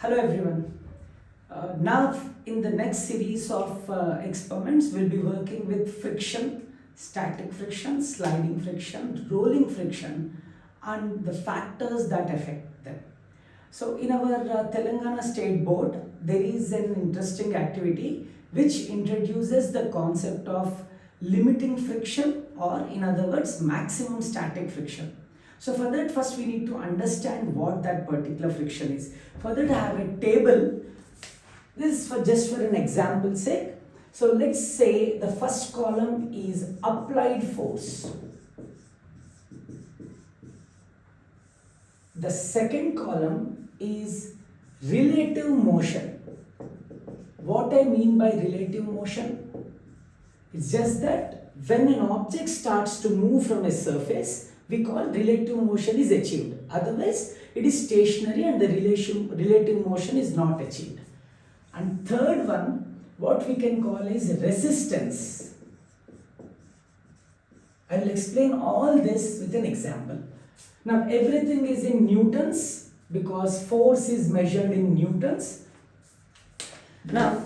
Hello everyone. Now in the next series of experiments we'll be working with friction, static friction, sliding friction, rolling friction and the factors that affect them. So in our Telangana State Board there is an interesting activity which introduces the concept of limiting friction, or in other words maximum static friction. So for that, first we need to understand what that particular friction is. For that I have a table. This is for just for an example sake. So let's say the first column is applied force. The second column is relative motion. What I mean by relative motion? It's just that when an object starts to move from a surface, we call relative motion is achieved. Otherwise, it is stationary and the relative motion is not achieved. And third one, what we can call is resistance. I will explain all this with an example. Now, everything is in newtons because force is measured in newtons. Now,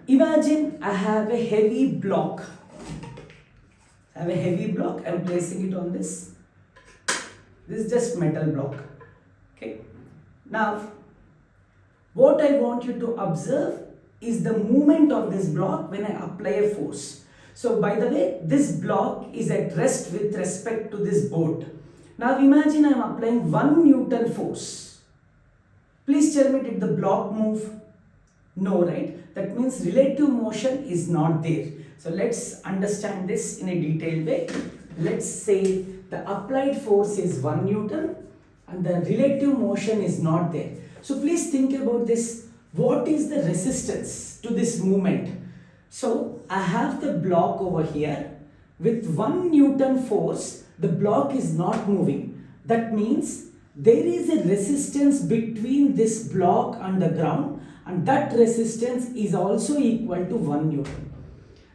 imagine I have a heavy block. I have a heavy block, I am placing it on this. This is just metal block. Okay. Now, what I want you to observe is the movement of this block when I apply a force. So, by the way, this block is at rest with respect to this board. Now, imagine I am applying 1 Newton force. Please tell me, did the block move? No, right? That means relative motion is not there. So let's understand this in a detailed way. Let's say the applied force is 1 Newton and the relative motion is not there. So please think about this. What is the resistance to this movement? So I have the block over here. With 1 Newton force, the block is not moving. That means there is a resistance between this block and the ground, and that resistance is also equal to 1 Newton.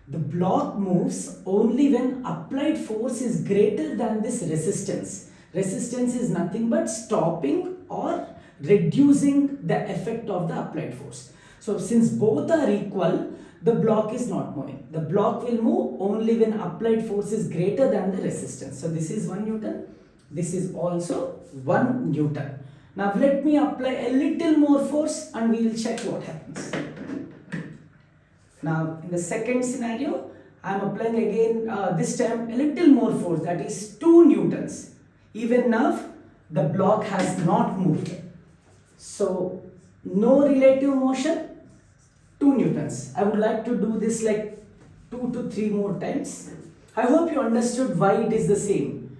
The block moves only when applied force is greater than this resistance. Resistance is nothing but stopping or reducing the effect of the applied force. So since both are equal, the block is not moving. The block will move only when applied force is greater than the resistance. So this is 1 Newton. This is also 1 Newton. Now let me apply a little more force and we will check what happens. Now in the second scenario, I am applying again this time a little more force, that is 2 Newtons. Even now the block has not moved. So no relative motion, 2 Newtons. I would like to do this like 2 to 3 more times. I hope you understood why it is the same.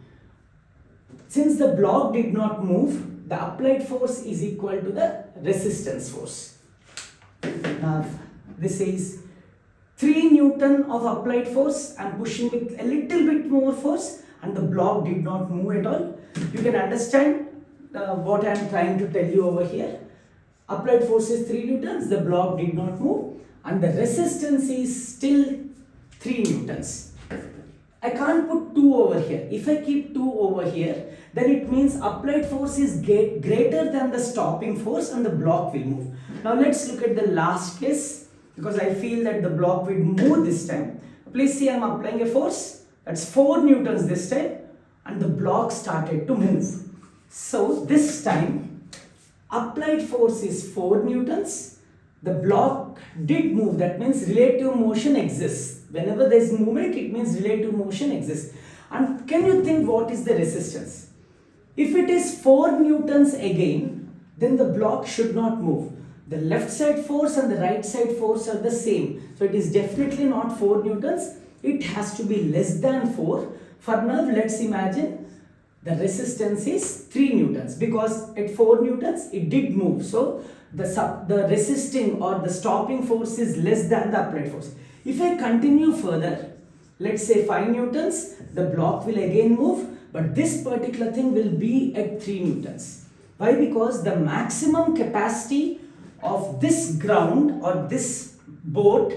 Since the block did not move, the applied force is equal to the resistance force. Now this is 3 Newton of applied force. I am pushing with a little bit more force and the block did not move at all. You can understand what I am trying to tell you over here. Applied force is 3 Newtons, the block did not move and the resistance is still 3 Newtons. I can't put 2 over here. If I keep 2 over here, then it means applied force is greater than the stopping force and the block will move. Now let's look at the last case, because I feel that the block will move this time. Please see, I am applying a force, that's 4 Newtons this time, and the block started to move. So this time, applied force is 4 Newtons, the block did move, that means relative motion exists. Whenever there is movement, it means relative motion exists. And can you think what is the resistance? If it is 4 Newtons again, then the block should not move. The left side force and the right side force are the same. So it is definitely not 4 Newtons. It has to be less than 4. For now, let's imagine the resistance is 3 Newtons because at 4 Newtons it did move. So the resisting or the stopping force is less than the applied force. If I continue further, let's say 5 Newtons, the block will again move, but this particular thing will be at 3 Newtons. Why? Because the maximum capacity of this ground or this board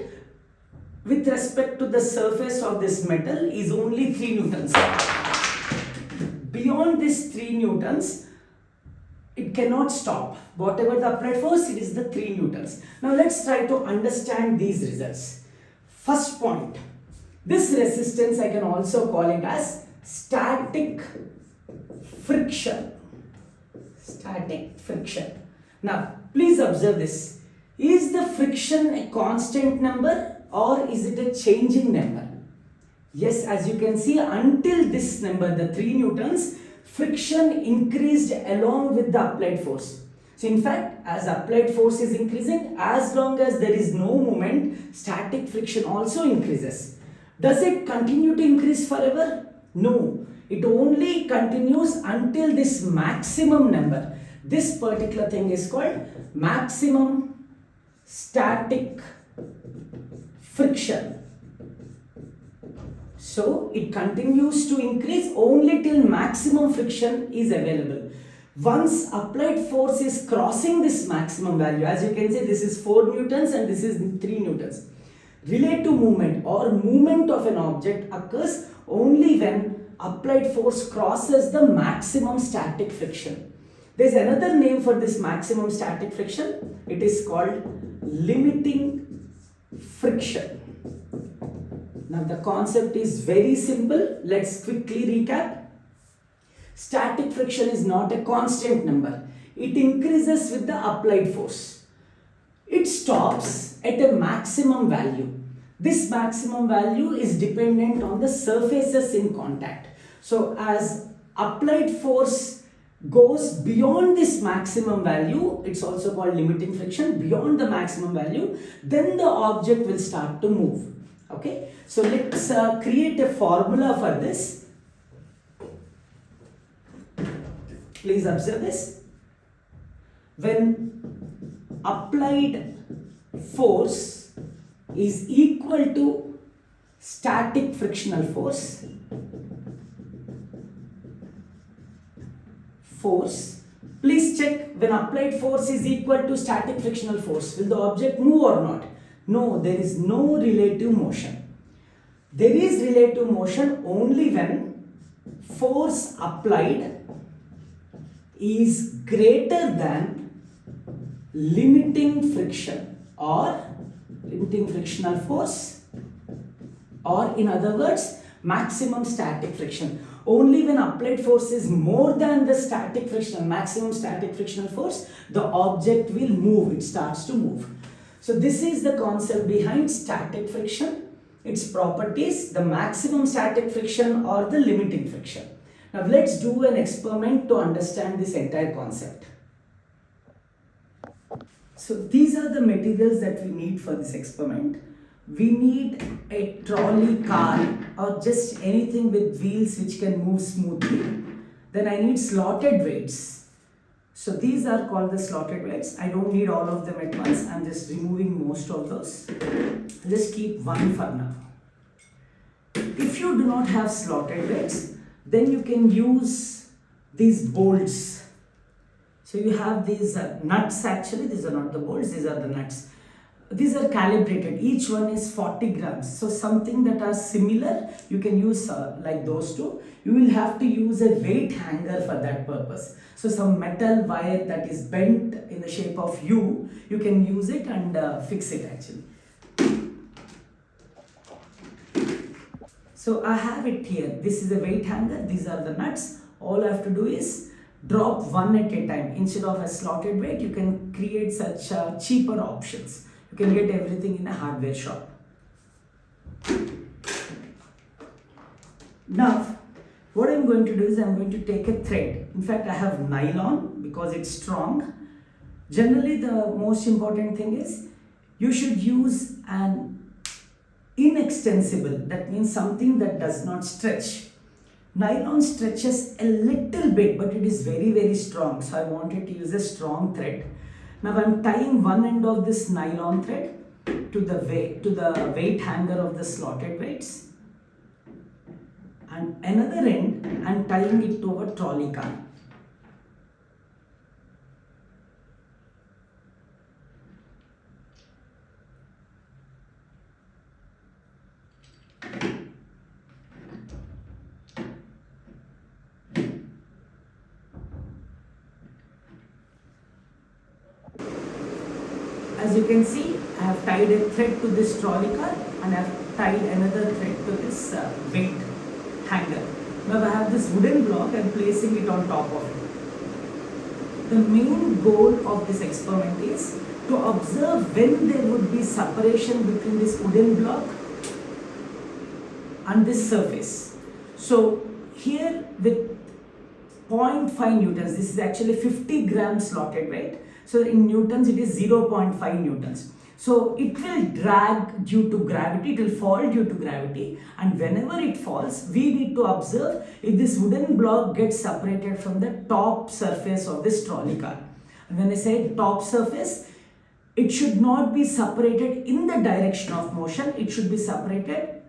with respect to the surface of this metal is only 3 Newtons. Beyond this 3 Newtons, it cannot stop. Whatever the applied force, it is the 3 newtons. Now let's try to understand these results. First point, this resistance I can also call it as static friction. Static friction. Now please observe this. Is the friction a constant number or is it a changing number? Yes, as you can see, until this number, the 3 newtons, friction increased along with the applied force. So in fact, as applied force is increasing, as long as there is no movement, static friction also increases. Does it continue to increase forever? No. It only continues until this maximum number. This particular thing is called maximum static friction. So it continues to increase only till maximum friction is available. Once applied force is crossing this maximum value, as you can see, this is 4 newtons and this is 3 newtons. Relative movement or movement of an object occurs only when applied force crosses the maximum static friction. There is another name for this maximum static friction. It is called limiting friction. Now the concept is very simple. Let's quickly recap. Static friction is not a constant number. It increases with the applied force. It stops at a maximum value. This maximum value is dependent on the surfaces in contact. So as applied force goes beyond this maximum value, it's also called limiting friction, beyond the maximum value, then the object will start to move. Okay, so let's create a formula for this. Please observe this. When applied force is equal to static frictional force, please check, when applied force is equal to static frictional force, will the object move or not? No, there is no relative motion. There is relative motion only when force applied is greater than limiting friction or limiting frictional force, or in other words, maximum static friction. Only when applied force is more than the static friction, maximum static frictional force, the object will move, it starts to move. So this is the concept behind static friction, its properties, the maximum static friction or the limiting friction. Now let's do an experiment to understand this entire concept. So these are the materials that we need for this experiment. We need a trolley car or just anything with wheels which can move smoothly. Then I need slotted weights. So these are called the slotted weights. I don't need all of them at once. I'm just removing most of those. I'll just keep one for now. If you do not have slotted weights, then you can use these bolts. So you have these nuts actually. These are not the bolts, these are the nuts. These are calibrated. Each one is 40 grams. So something that are similar, you can use like those two. You will have to use a weight hanger for that purpose. So some metal wire that is bent in the shape of U, you can use it and fix it actually. So I have it here. This is a weight hanger. These are the nuts. All I have to do is drop one at a time. Instead of a slotted weight, you can create such cheaper options. You can get everything in a hardware shop. Now, what I'm going to do is I'm going to take a thread. In fact, I have nylon because it's strong. Generally, the most important thing is you should use an inextensible, that means something that does not stretch. Nylon stretches a little bit, but it is very, very strong. So I wanted to use a strong thread. Now I'm tying one end of this nylon thread to the weight hanger of the slotted weights, and another end I'm tying it to a trolley car. as you can see, I have tied a thread to this trolley car and I have tied another thread to this weight hanger. Now I have this wooden block and placing it on top of it. The main goal of this experiment is to observe when there would be separation between this wooden block and this surface. So here with 0.5 newtons, this is actually 50 grams slotted weight. So in newtons it is 0.5 newtons. So it will drag due to gravity, it will fall due to gravity, and whenever it falls, we need to observe if this wooden block gets separated from the top surface of this trolley car. And when I say top surface, it should not be separated in the direction of motion, it should be separated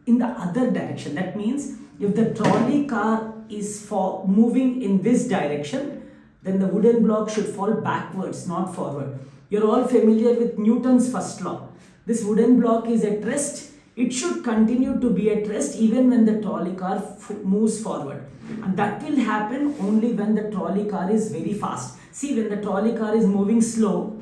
in the other direction. That means if the trolley car is moving in this direction, then the wooden block should fall backwards, not forward. You're all familiar with Newton's first law. This wooden block is at rest. It should continue to be at rest even when the trolley car moves forward. And that will happen only when the trolley car is very fast. See, when the trolley car is moving slow,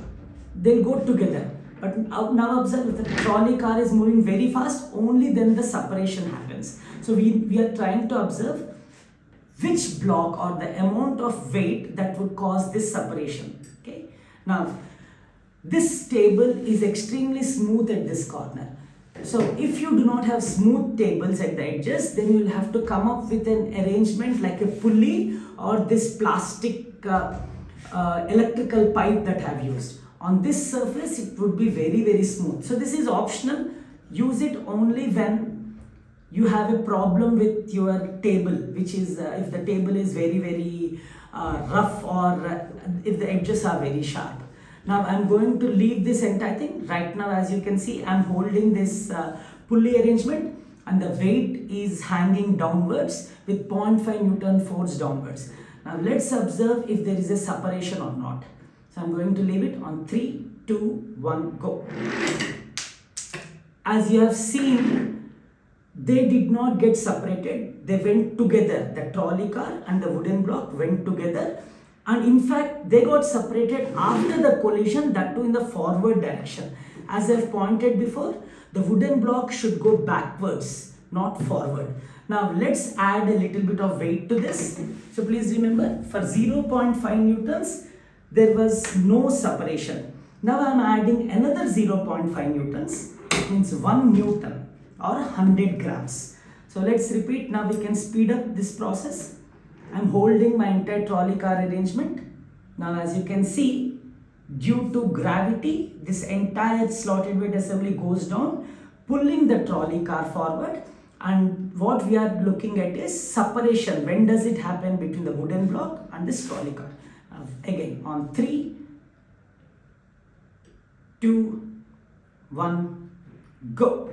they'll go together. But now observe, if the trolley car is moving very fast, only then the separation happens. So we are trying to observe which block or the amount of weight that would cause this separation. Okay. Now, this table is extremely smooth at this corner. So if you do not have smooth tables at the edges, then you will have to come up with an arrangement like a pulley or this plastic electrical pipe that I have used. On this surface, it would be very, very smooth. So this is optional. Use it only when you have a problem with your table, which is if the table is very, very rough or if the edges are very sharp. Now I'm going to leave this entire thing. Right now, as you can see, I'm holding this pulley arrangement and the weight is hanging downwards with 0.5 Newton force downwards. Now let's observe if there is a separation or not. So I'm going to leave it on 3, 2, 1, go. As you have seen, they did not get separated. They went together. The trolley car and the wooden block went together. And in fact, they got separated after the collision, that too in the forward direction. As I've pointed before, the wooden block should go backwards, not forward. Now let's add a little bit of weight to this. So please remember, for 0.5 newtons, there was no separation. Now I'm adding another 0.5 newtons, it means 1 newton or 100 grams. So let's repeat. Now we can speed up this process. I'm holding my entire trolley car arrangement. Now as you can see, due to gravity, this entire slotted weight assembly goes down, pulling the trolley car forward. And what we are looking at is separation. When does it happen between the wooden block and this trolley car? Now again on 3, 2, 1, go.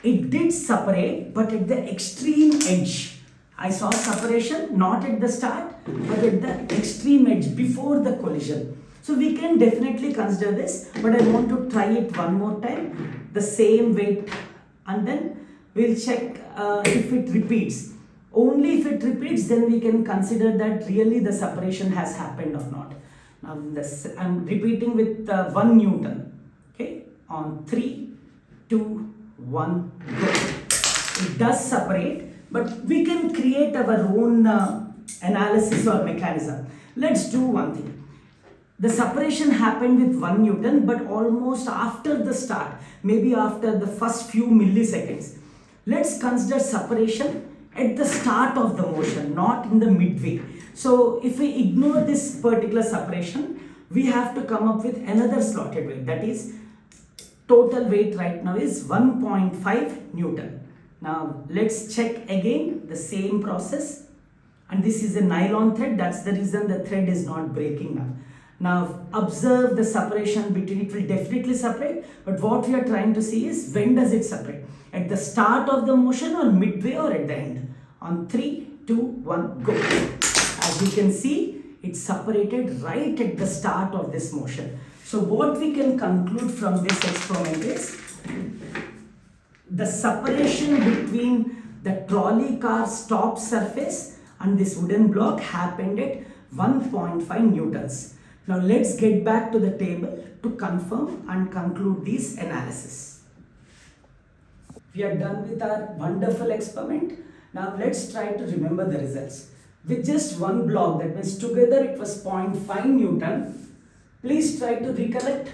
It did separate, but at the extreme edge. I saw separation not at the start, but at the extreme edge before the collision. So we can definitely consider this, but I want to try it one more time, the same weight, and then we'll check if it repeats. Only if it repeats, then we can consider that really the separation has happened or not. Now I'm repeating with 1 Newton. Okay, on 3, 2, 1, go. It does separate. But we can create our own analysis or mechanism. Let's do one thing. The separation happened with 1 Newton, but almost after the start, maybe after the first few milliseconds. Let's consider separation at the start of the motion, not in the midway. So if we ignore this particular separation, we have to come up with another slotted weight. That is, total weight right now is 1.5 Newton. Now let's check again the same process, and this is a nylon thread. That's the reason the thread is not breaking now. Now observe the separation between, it will definitely separate, but what we are trying to see is when does it separate? At the start of the motion or midway or at the end? On 3, 2, 1, go. As you can see, it separated right at the start of this motion. So what we can conclude from this experiment is the separation between the trolley car's top surface and this wooden block happened at 1.5 newtons. Now let's get back to the table to confirm and conclude this analysis. We are done with our wonderful experiment. Now let's try to remember the results. With just one block, that means together it was 0.5 Newton. Please try to recollect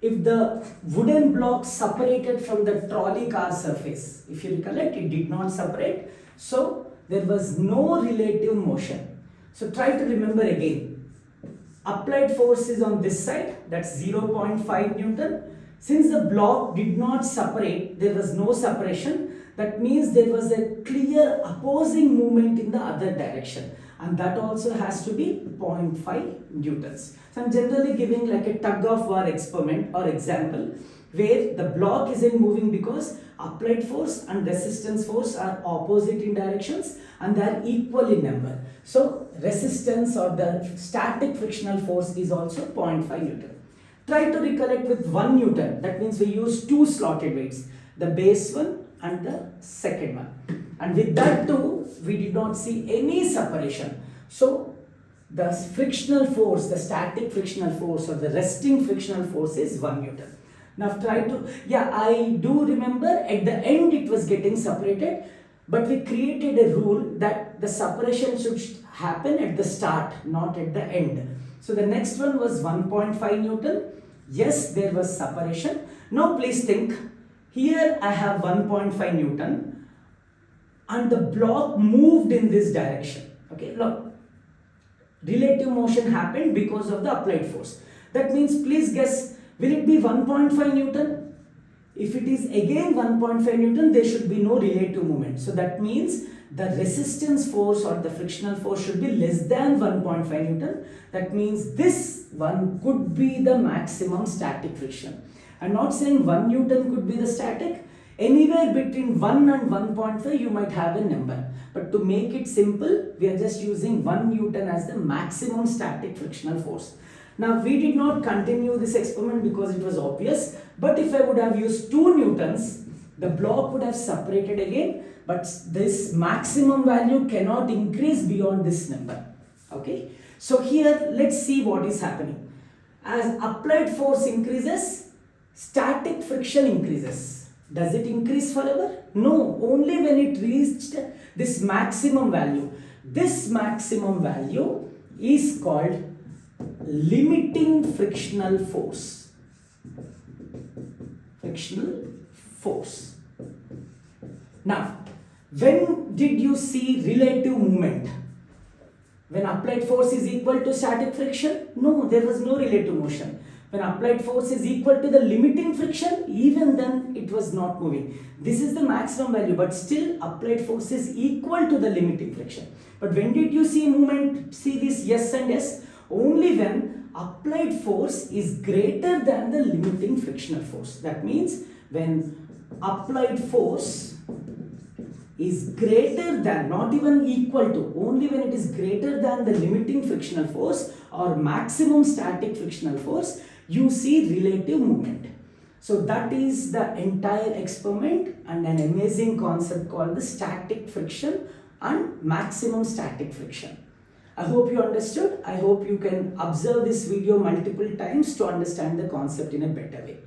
if the wooden block separated from the trolley car surface. If you recollect, it did not separate. So there was no relative motion. So try to remember again. Applied force is on this side, that's 0.5 Newton. Since the block did not separate, there was no separation. That means there was a clear opposing movement in the other direction. And that also has to be 0.5 Newtons. So I'm generally giving like a tug of war experiment or example where the block isn't moving because applied force and resistance force are opposite in directions and they are equal in number. So resistance or the static frictional force is also 0.5 Newton. Try to recollect with 1 Newton. That means we use two slotted weights, the base one and the second one. And with that too, we did not see any separation. So the frictional force, the static frictional force or the resting frictional force is 1 Newton. Now try to, I do remember at the end it was getting separated, but we created a rule that the separation should happen at the start, not at the end. So the next one was 1.5 Newton. Yes, there was separation. Now please think, here I have 1.5 Newton and the block moved in this direction. Okay, look, relative motion happened because of the applied force. That means please guess, will it be 1.5 Newton? If it is again 1.5 Newton, there should be no relative movement. So that means the resistance force or the frictional force should be less than 1.5 Newton. That means this one could be the maximum static friction. I'm not saying 1 Newton could be the static. Anywhere between 1 and 1.5 you might have a number. But to make it simple, we are just using 1 Newton as the maximum static frictional force. Now we did not continue this experiment because it was obvious, but if I would have used 2 Newtons, the block would have separated again, but this maximum value cannot increase beyond this number. Okay, so here let's see what is happening. As applied force increases, static friction increases. Does it increase forever? No, only when it reached this maximum value. This maximum value is called limiting frictional force. Frictional force. Now, when did you see relative movement? When applied force is equal to static friction? No, there was no relative motion. When applied force is equal to the limiting friction, even then it was not moving. This is the maximum value, but still applied force is equal to the limiting friction. But when did you see movement? See this yes and yes? Only when applied force is greater than the limiting frictional force. That means when applied force is greater than, not even equal to, only when it is greater than the limiting frictional force or maximum static frictional force, you see relative movement. So that is the entire experiment and an amazing concept called the static friction and maximum static friction. I hope you understood. I hope you can observe this video multiple times to understand the concept in a better way.